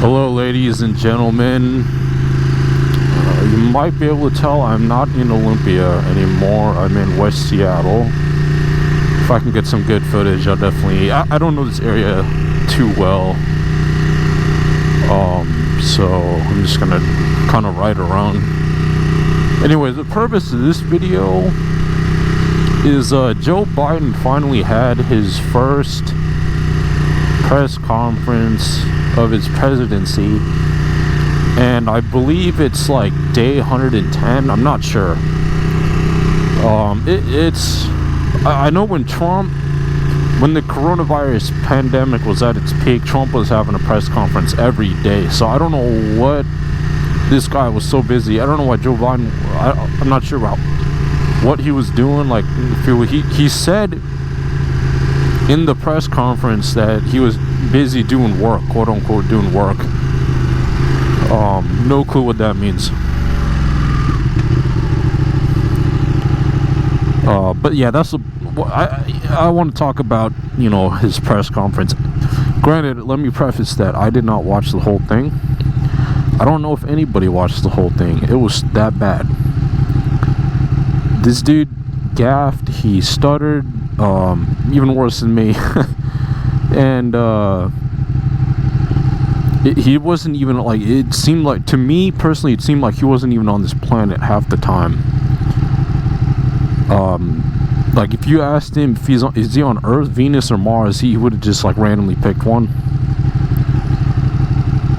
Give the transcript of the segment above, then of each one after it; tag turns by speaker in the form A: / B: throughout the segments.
A: Hello, ladies and gentlemen. You might be able to tell I'm not in Olympia anymore. I'm in West Seattle. If I can get some good footage, I'll definitely... I don't know this area too well. So I'm just gonna kind of ride around. Anyway, the purpose of this video is Joe Biden finally had his first press conference of his presidency, and I believe it's like day 110. I'm not sure. I know when the coronavirus pandemic was at its peak, Trump was having a press conference every day. So I don't know what this guy was so busy. I don't know why Joe Biden. I'm not sure about what he was doing. Like he said in the press conference that he was busy doing work, quote unquote doing work. No clue what that means. But yeah, that's I want to talk about, you know, his press conference. Granted, let me preface that I did not watch the whole thing. I don't know if anybody watched the whole thing. It was that bad. This dude gaffed, he stuttered, even worse than me. And he wasn't even, like, it seemed like, to me personally, it seemed like he wasn't even on this planet half the time. Like, if you asked him if is he on Earth, Venus, or Mars, he would have just like randomly picked one.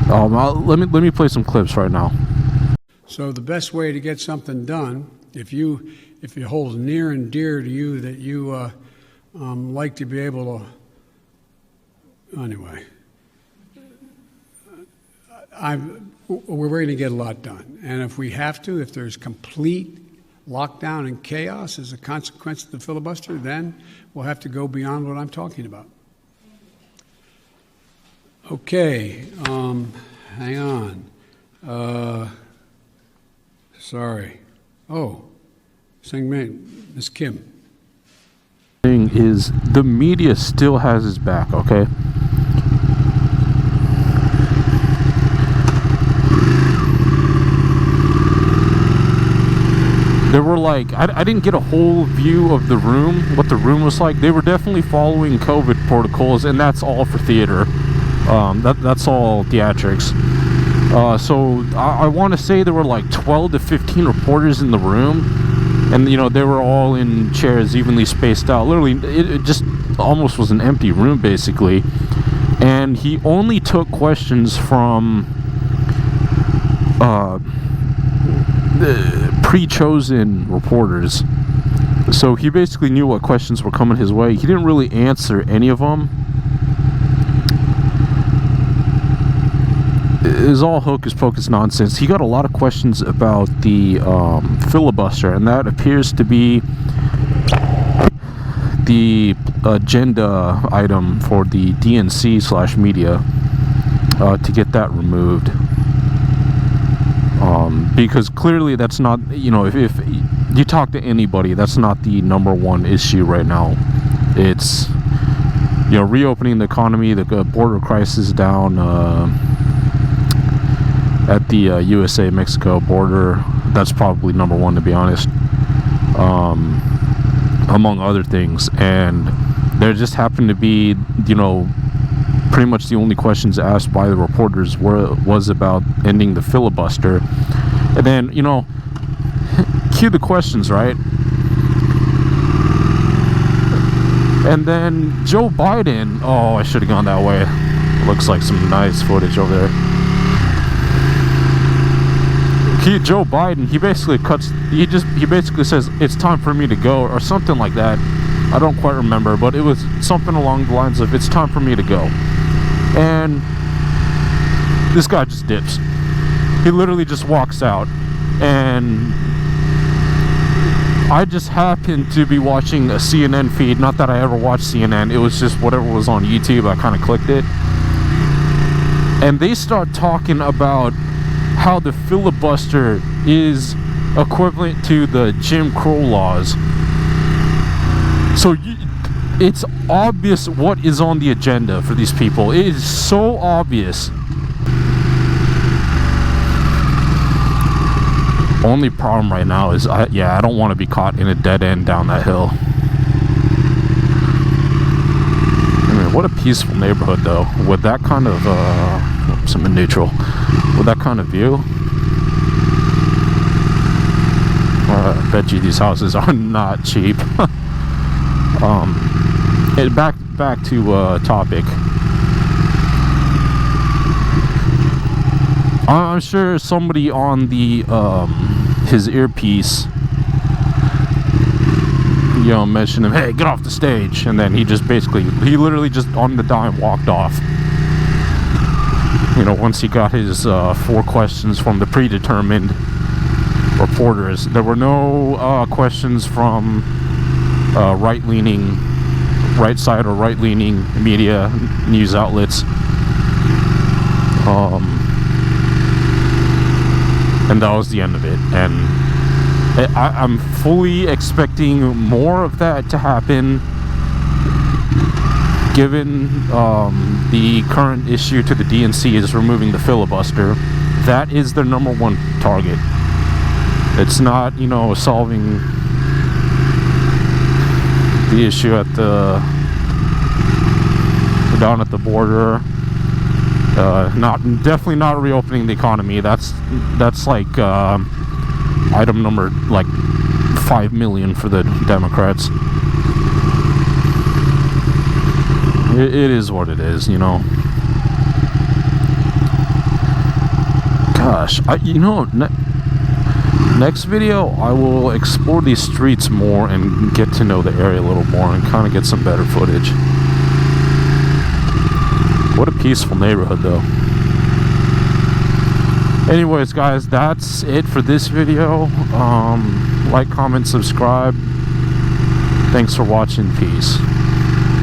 A: Let me play some clips right now.
B: So the best way to get something done, if it holds near and dear to you that you like to be able to, anyway, we're going to get a lot done. And if we have to, if there's complete lockdown and chaos as a consequence of the filibuster, then we'll have to go beyond what I'm talking about. Okay, hang on. Sorry. Oh, Singman, Miss Kim.
A: Thing is, the media still has his back, okay? There were like, I didn't get a whole view of the room, what the room was like. They were definitely following COVID protocols, and that's all for theater. That's all theatrics. So I want to say there were like 12 to 15 reporters in the room, and you know, they were all in chairs evenly spaced out. Literally, it just almost was an empty room basically. And he only took questions from pre-chosen reporters. So he basically knew what questions were coming his way. He didn't really answer any of them. It was all hocus pocus nonsense. He got a lot of questions about the filibuster, and that appears to be the agenda item for the DNC/media to get that removed. Because clearly that's not, you know, if you talk to anybody, that's not the number one issue right now. It's, you know, reopening the economy, the border crisis down at the USA-Mexico border. That's probably number one, to be honest, among other things. And there just happened to be, you know, pretty much the only questions asked by the reporters was about ending the filibuster. And then, you know, cue the questions, right? And then Joe Biden, oh, I should have gone that way. Looks like some nice footage over there. Joe Biden, he basically says, it's time for me to go, or something like that. I don't quite remember, but it was something along the lines of, it's time for me to go. And this guy just dips. He literally just walks out. And I just happened to be watching a CNN feed. Not that I ever watched CNN. It was just whatever was on YouTube. I kind of clicked it. And they start talking about how the filibuster is equivalent to the Jim Crow laws. So it's obvious what is on the agenda for these people. It is so obvious. Only problem right now is, I don't want to be caught in a dead end down that hill. I mean, what a peaceful neighborhood, though. With that kind of, I'm in neutral. With that kind of view. I bet you these houses are not cheap. Back to topic. I'm sure somebody on the his earpiece, mentioned him, hey, get off the stage, and then he literally just on the dime walked off. Once he got his 4 questions from the predetermined reporters. There were no questions from right side or right-leaning media news outlets. And that was the end of it. And I'm fully expecting more of that to happen, given the current issue to the DNC is removing the filibuster. That is their number 1 target. It's not, solving the issue down at the border. Definitely not reopening the economy. That's like item number 5 million for the Democrats. It is what it is, Gosh, next video I will explore these streets more and get to know the area a little more and kind of get some better footage. What a peaceful neighborhood, though. Anyways, guys, that's it for this video. Like, comment, subscribe. Thanks for watching. Peace.